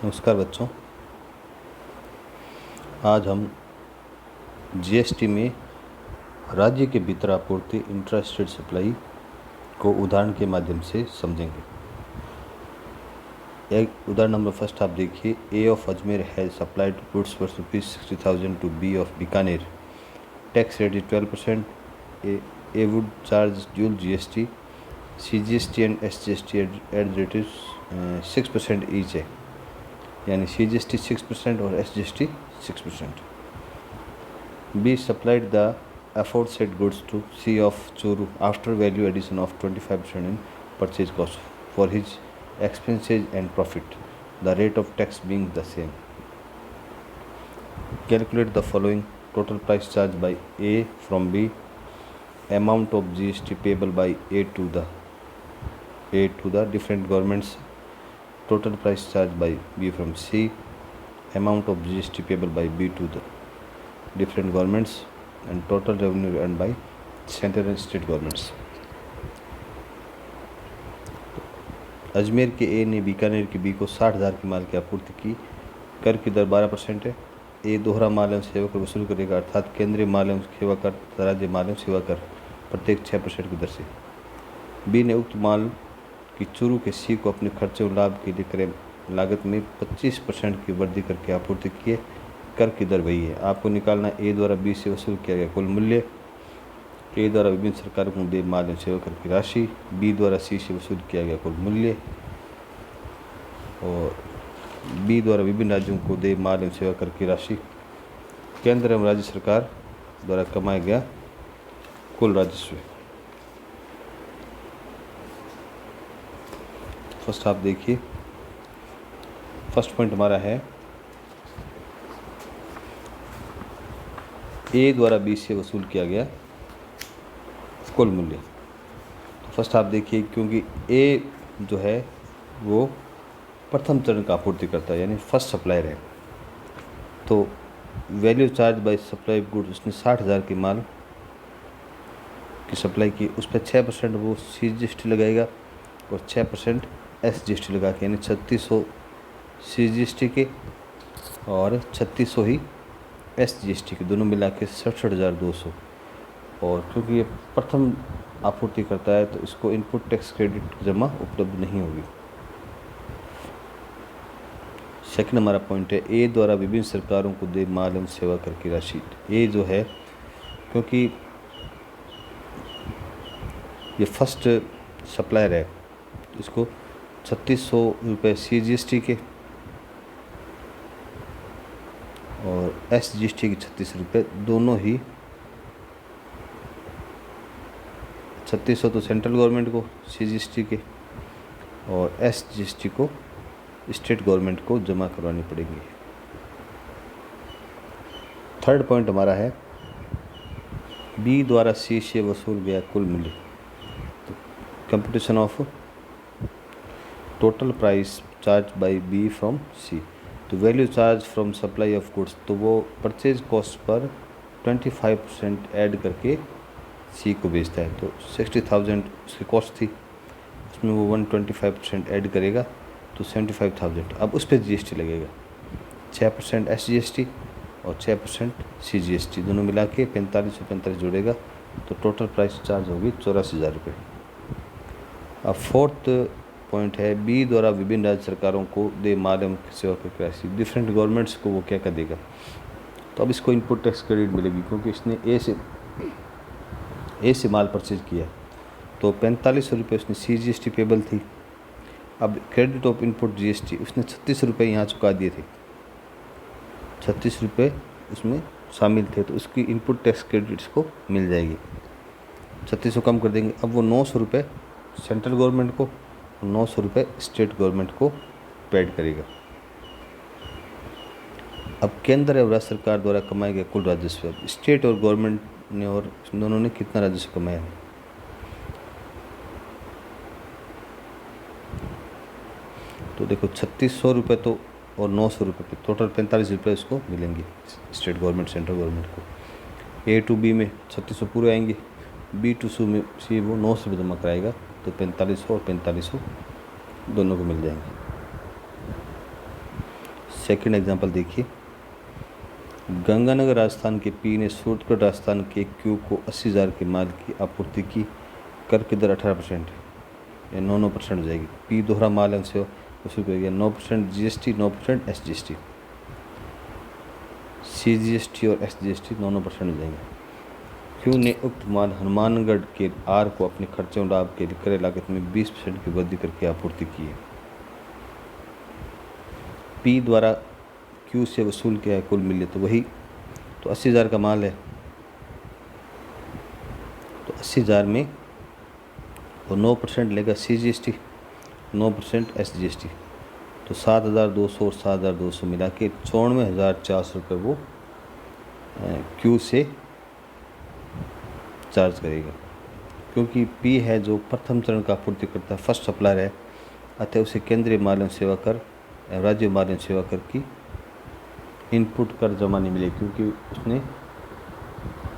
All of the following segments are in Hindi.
नमस्कार बच्चों। आज हम जीएसटी में राज्य के भीतर आपूर्ति इंट्रा स्टेट सप्लाई को उदाहरण के माध्यम से समझेंगे। एक उदाहरण नंबर फर्स्ट आप देखिए। A of Ajmer has supplied goods for ₹60,000 to B of Bikaner. Tax rate is 12%. A would charge dual GST, CGST and SGST at rate is 6% each है, यानी CGST 6% और SGST 6%. B supplied the aforesaid goods to C of Churu after value addition of 25% in purchase cost for his expenses and profit, the rate of tax being the same. Calculate the following: total price charged by A from B, amount of GST payable by A to the different governments, total price charged by B from C, amount of GST payable by B to the different governments, and total revenue earned by central and state governments. Ajmer के ए ने बीकानेर के बी को 60,000 की माल की आपूर्ति की। कर की दर 12% है। ए दोहरा माल एवं सेवा कर वसूल करेगा, अर्थात केंद्रीय माल एवं सेवा कर तथा राज्य माल एवं सेवा कर प्रत्येक 6% की दर से। बी ने उक्त माल कि चूरू के सी को अपने खर्चे और लाभ के लिए क्रय लागत में 25% की वृद्धि करके आपूर्ति किए। कर की दर वही है। आपको निकालना ए द्वारा बी से वसूल किया गया कुल मूल्य, ए द्वारा विभिन्न सरकारों को दे माल एवं सेवा कर की राशि, बी द्वारा सी से वसूल किया गया कुल मूल्य, और बी द्वारा विभिन्न राज्यों को दे माल एवं सेवा कर की राशि, केंद्र एवं राज्य सरकार द्वारा कमाया गया कुल राजस्व। फर्स्ट आप देखिए, फर्स्ट पॉइंट हमारा है ए द्वारा बी से वसूल किया गया कुल मूल्य। तो फर्स्ट आप देखिए, क्योंकि ए जो है वो प्रथम चरण का आपूर्ति करता है, यानी फर्स्ट सप्लायर है, तो value charge by supply goods, उसने 60,000 की माल की सप्लाई की, उस पर 6% वो CGST लगाएगा और 6% SGST लगा के, यानी 3600 CGST के और 3600 ही SGST के, दोनों मिला के 67,200। और क्योंकि ये प्रथम आपूर्ति करता है तो इसको इनपुट टैक्स क्रेडिट जमा उपलब्ध नहीं होगी। सेकंड हमारा पॉइंट है ए द्वारा विभिन्न सरकारों को दे माल एवं सेवा कर की राशि। ए जो है, क्योंकि ये फर्स्ट सप्लायर है, इसको 3600 रुपये CGST के और SGST के 36 रुपये, दोनों ही 3600 तो सेंट्रल गवर्नमेंट को CGST के और SGST को स्टेट गवर्नमेंट को जमा करवानी पड़ेगी। थर्ड पॉइंट हमारा है बी द्वारा सी से वसूल गया कुल मूल्य। तो computation of total price charge by B from C, तो value charge from supply of goods, तो वो परचेज कॉस्ट पर 25% ऐड करके सी को बेचता है। तो 60,000 उसकी कॉस्ट थी, उसमें वो 125% ऐड करेगा तो 75,000। अब उस पर GST लगेगा, 6% SGST और 6% CGST, दोनों मिला के 45 जोड़ेगा तो टोटल प्राइस चार्ज होगी 84,000 रुपये। अब फोर्थ पॉइंट है बी द्वारा विभिन्न राज्य सरकारों को दे माल एवं सेवा कर राशि। डिफरेंट गवर्नमेंट्स को वो क्या कर देगा, तो अब इसको इनपुट टैक्स क्रेडिट मिलेगी, क्योंकि इसने ए से माल परचेज किया तो 4500 रुपये उसने CGST पेबल थी। अब क्रेडिट ऑफ इनपुट GST उसने 36 रुपये यहाँ चुका दिए थे, 36 रुपये उसमें शामिल थे, तो उसकी इनपुट टैक्स क्रेडिट्स को मिल जाएगी। 3600 कम कर देंगे, अब वो 900 रुपये सेंट्रल गवर्नमेंट को, 900 रुपये स्टेट गवर्नमेंट को पेड करेगा। अब केंद्र और राज्य सरकार द्वारा कमाया गया कुल राजस्व, स्टेट और गवर्नमेंट ने और दोनों ने कितना राजस्व कमाया है, तो देखो 3600 रुपये तो और 900 रुपये पे टोटल 45 रुपये उसको मिलेंगे स्टेट गवर्नमेंट सेंट्रल गवर्नमेंट को। ए टू बी में 3600 पूरे आएंगे, बी टू सी वो 900 रुपये जमा कराएगा तो 4500 और 4500 दोनों को मिल जाएंगे। सेकंड एग्जांपल देखिए, गंगानगर राजस्थान के पी ने सूरतगढ़ राजस्थान के क्यू को 80,000 के माल की आपूर्ति की। कर की दर 18% या 9% हो जाएगी। पी दोहरा माल है उनसे वसूल करेगा 9% जीएसटी, 9% एसजीएसटी। सीजीएसटी और एसजीएसटी 9% हो जाएंगे। क्यू ने उक्त माल हनुमानगढ़ के आर को अपने खर्चों लाभ के लिए क्रय लागत में 20% की वृद्धि करके आपूर्ति की है। पी द्वारा क्यू से वसूल किया है कुल मूल्य तो वही, तो 80,000 का माल है तो 80,000 में वो 9% लेगा सीजीएसटी, 9% एसजीएसटी, तो 7,200 और 7,200 मिला के 94,400 रुपये वो क्यू से चार्ज करेगा। क्योंकि पी है जो प्रथम चरण का आपूर्ति करता है, फर्स्ट सप्लायर है, अतः उसे केंद्रीय माल एवं सेवा कर, राज्य माल एवं सेवा कर की इनपुट कर जमा नहीं मिलेगी, क्योंकि उसने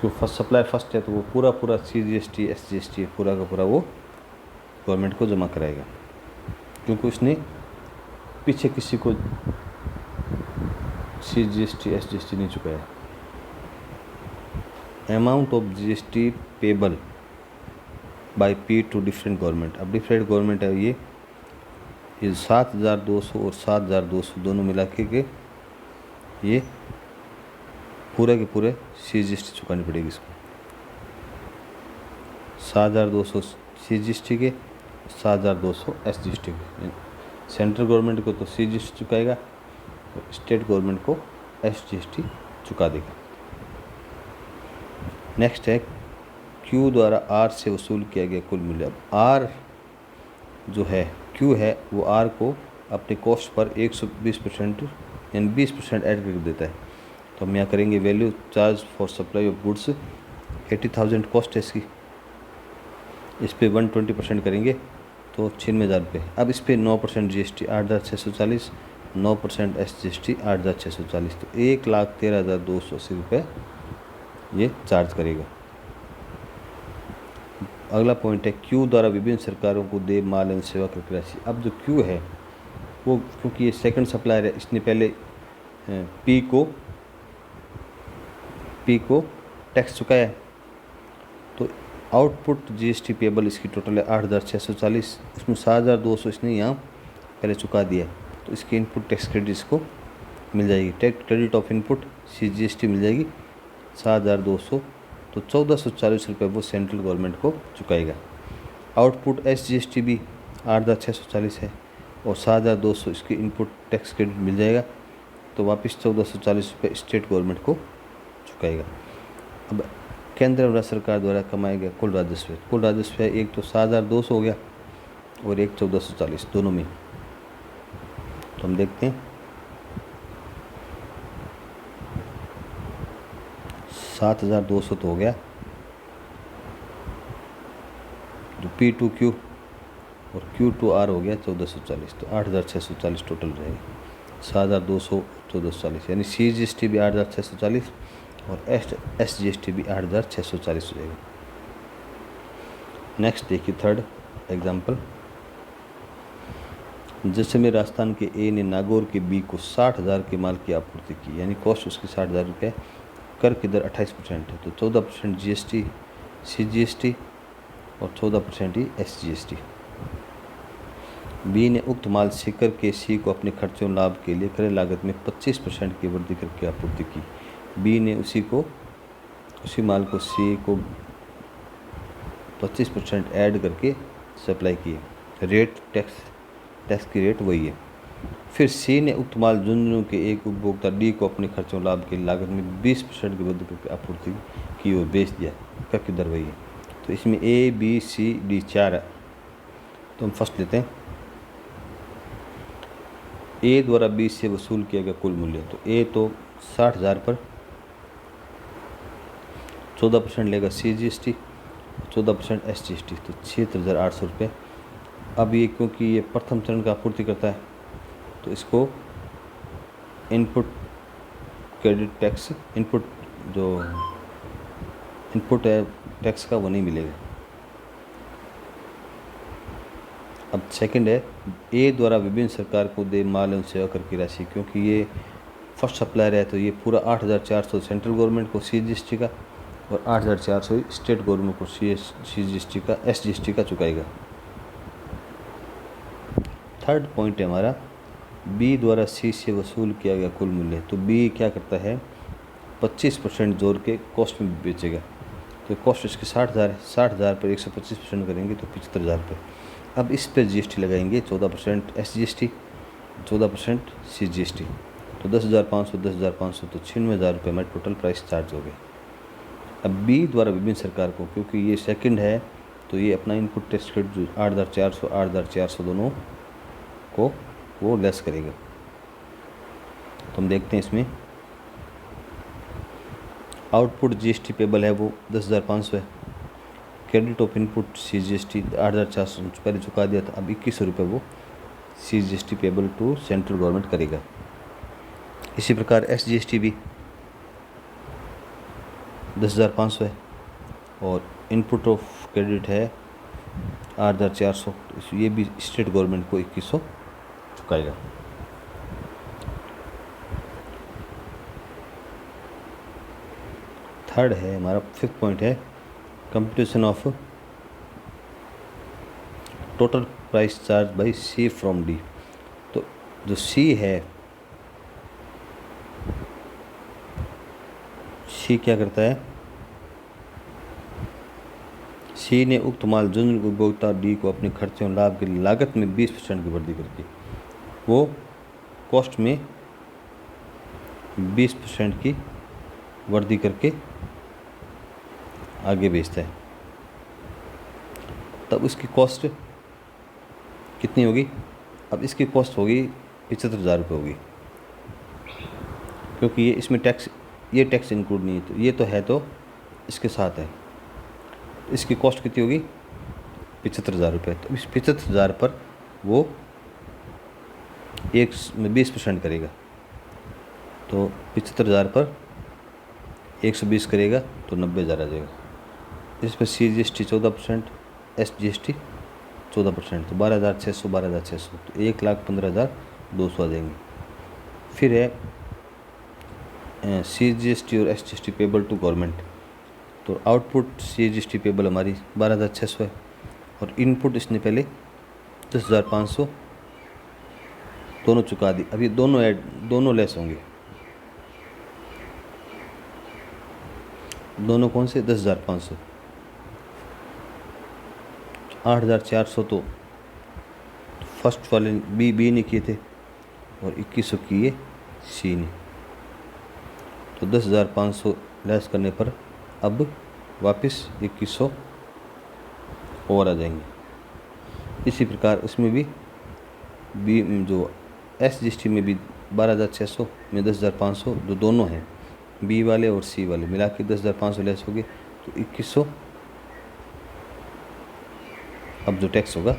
जो फर्स्ट सप्लायर फर्स्ट है तो वो पूरा सीजीएसटी एसजीएसटी पूरा का पूरा वो गवर्नमेंट को जमा कराएगा, क्योंकि उसने पीछे किसी को सीजीएसटी एसजीएसटी नहीं चुकाया। Amount of GST payable by P to different government, अब डिफरेंट गवर्नमेंट है ये 7,200 और 7,200 दोनों मिला के ये पूरे के पूरे सीजीएसटी चुकानी पड़ेगी इसको। 7,200 सीजीएसटी के, 7,200 एसजीएसटी के। सेंट्रल गवर्नमेंट को तो सीजीएसटी चुकाएगा, स्टेट गवर्नमेंट को एसजीएसटी चुका देगा। नेक्स्ट है क्यू द्वारा आर से वसूल किया गया कुल मूल्य। अब आर जो है क्यू है वो आर को अपने कॉस्ट पर 120% यानी 20% ऐड करके देता है। तो हम यहाँ करेंगे value charge for supply of goods 80,000 cost है इसकी, इस पर 120% करेंगे तो 96,000 रुपये। अब इस पर 9% जीएसटी 8,640, 9% एसजीएसटी 8,640, तो 1,13,280 रुपये ये चार्ज करेगा। अगला पॉइंट है क्यू द्वारा विभिन्न सरकारों को दे माल एवं सेवा कर राशि। अब जो क्यू है वो क्योंकि ये सेकंड सप्लायर है, इसने पहले पी को टैक्स चुकाया है, तो आउटपुट जीएसटी पेबल इसकी टोटल है 8,640, इसमें 7,200 इसने यहाँ पहले चुका दिया है, तो इसकी इनपुट टैक्स क्रेडिट इसको मिल जाएगी। Tax credit of input CGST मिल जाएगी 7,200, तो 1,440 रुपये वो सेंट्रल गवर्नमेंट को चुकाएगा। आउटपुट एसजीएसटी भी 8,640 है और 7,200 इसकी इनपुट टैक्स क्रेडिट मिल जाएगा, तो वापस 1,440 रुपये स्टेट गवर्नमेंट को चुकाएगा। अब केंद्र और राज्य सरकार द्वारा कमाया गया कुल राजस्व है, एक तो 7,200 हो गया और एक 1,440 दोनों में। तो हम देखते हैं 7,200 तो हो गया, जो पी टू क्यू और क्यू टू आर हो गया 1,440, तो 8,640 टोटल रहेगा। 7,200 1,440 यानी सीजीएसटी भी 8,640 और एसजीएसटी भी 8,640 हो जाएगा। नेक्स्ट देखिए थर्ड एग्जाम्पल, जैसे में राजस्थान के ए ने नागौर के बी को 60,000 के माल की आपूर्ति की, यानी कॉस्ट उसकी 60,000 रुपये, कर की दर 28% है, तो 14% जीएसटी सीजीएसटी और 14% ही एसजीएसटी। बी ने उक्त माल सीकर के सी को अपने खर्चों लाभ के लिए क्रय लागत में 25% की वृद्धि करके आपूर्ति की। बी ने उसी माल को सी को 25% ऐड करके सप्लाई की। रेट टैक्स की रेट वही है। फिर सी ने उक्त माल झुंझुनू के एक उपभोक्ता डी को अपने खर्चों लाभ के लागत में 20% की वृद्धि करके आपूर्ति की और बेच दिया, कर की दर वही है। तो इसमें ए बी सी डी 4 है, तो हम फर्स्ट लेते हैं। ए द्वारा बी से वसूल किया गया कुल मूल्य, तो ए तो 60,000 पर 14% लेगा सीजीएसटी, 14% एसजीएसटी, तो 76,800 रुपये। अब ये क्योंकि ये प्रथम चरण का आपूर्ति करता है तो इसको इनपुट क्रेडिट टैक्स इनपुट है टैक्स का वो नहीं मिलेगा। अब सेकंड है, ए द्वारा विभिन्न सरकार को दे माल एवं सेवा कर की राशि, क्योंकि ये फर्स्ट सप्लायर है तो ये पूरा 8,400 सेंट्रल गवर्नमेंट को CGST का और 8,400 स्टेट गवर्नमेंट को CGST का SGST का चुकाएगा। थर्ड पॉइंट है हमारा, बी द्वारा सी से वसूल किया गया कुल मूल्य। तो बी क्या करता है, 25% जोड़ के कॉस्ट में बेचेगा। तो कॉस्ट इसकी 60,000 है, 60,000 पर 125% करेंगे तो 75,000 रुपये। अब इस पर GST लगाएंगे 14% SGST, 14% CGST, तो 10,500 10,500 तो 96,000 रुपये में टोटल प्राइस चार्ज हो गए। अब बी द्वारा विभिन्न सरकार को, क्योंकि ये सेकंड है तो ये अपना इनपुट टैक्स क्रेडिट जो 8,400 दोनों को वो लेस करेगा। तो हम देखते हैं इसमें आउटपुट GST पेबल है वो 10,500 है, क्रेडिट ऑफ इनपुट CGST 8,400 पहले चुका दिया था, अब 2100 रुपये वो CGST payable to central government करेगा। इसी प्रकार SGST भी 10,500 है और इनपुट ऑफ क्रेडिट है 8,400, ये भी स्टेट गवर्नमेंट को 2100 चुकाएगा। थर्ड है हमारा, फिफ्थ पॉइंट है computation of total price charge bye C from D। तो जो C है, C क्या करता है, C ने उक्त माल जनरल उपभोक्ता D को अपने खर्चों और लाभ के लिए लागत में 20% की वृद्धि करके वो कॉस्ट में 20% की वृद्धि करके आगे बेचता है। तब उसकी कॉस्ट कितनी होगी, अब इसकी कॉस्ट होगी 75,000 रुपये होगी, क्योंकि ये इसमें ये टैक्स इंक्लूड नहीं है, तो ये तो है तो इसके साथ है। इसकी कॉस्ट कितनी होगी 75,000 रुपये। तो इस 75,000 पर वो 20% करेगा, तो 75,000 पर 120 करेगा तो 90,000 आ जाएगा। इस पर CGST 14%, SGST 14%, तो 12,600 12,600 तो 1,15,200 आ जाएंगे। फिर है CGST और SGST पेबल टू गवर्नमेंट। तो आउटपुट CGST पेबल हमारी 12,600 है और इनपुट इसने पहले 10,500 दोनों चुका दी। अब ये दोनों लेस होंगे, दोनों कौन से, 10,500, 8,400 तो फर्स्ट वाले बी ने किए थे और 2100 किए C ने, तो 10,500 लेस करने पर अब वापस 2100 और आ जाएंगे। इसी प्रकार उसमें भी जो SGST में भी 12,600 में 10,500 जो दोनों हैं B वाले और C वाले मिला के 10,500 लेस हो गए तो 2100। अब जो टैक्स होगा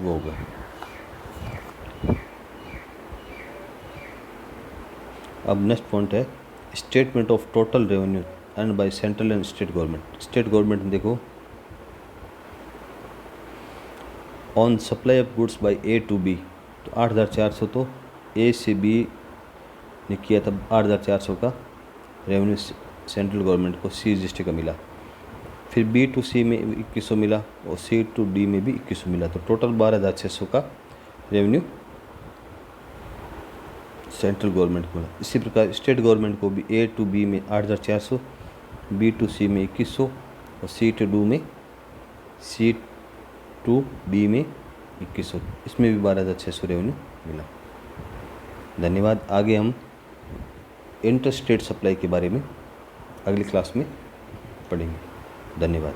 वो होगा। अब नेक्स्ट पॉइंट है statement of total revenue earn by central and state government. State government में देखो, on supply of goods by A to B, तो 8,400 तो A से B ने किया था, 8,400 का रेवेन्यू सेंट्रल गवर्नमेंट को CGST का मिला। फिर B टू C में 2100 मिला और C टू D में भी 2100 मिला, तो टोटल 12,600 का रेवेन्यू सेंट्रल गवर्नमेंट को मिला। इसी प्रकार स्टेट गवर्नमेंट को भी A टू B में 8,400, B टू C में 2100 और C टू D में 2100, इसमें भी 12,600 रेवेन्यू मिला। धन्यवाद। आगे हम इंटर स्टेट सप्लाई के बारे में अगली क्लास में पढ़ेंगे। धन्यवाद।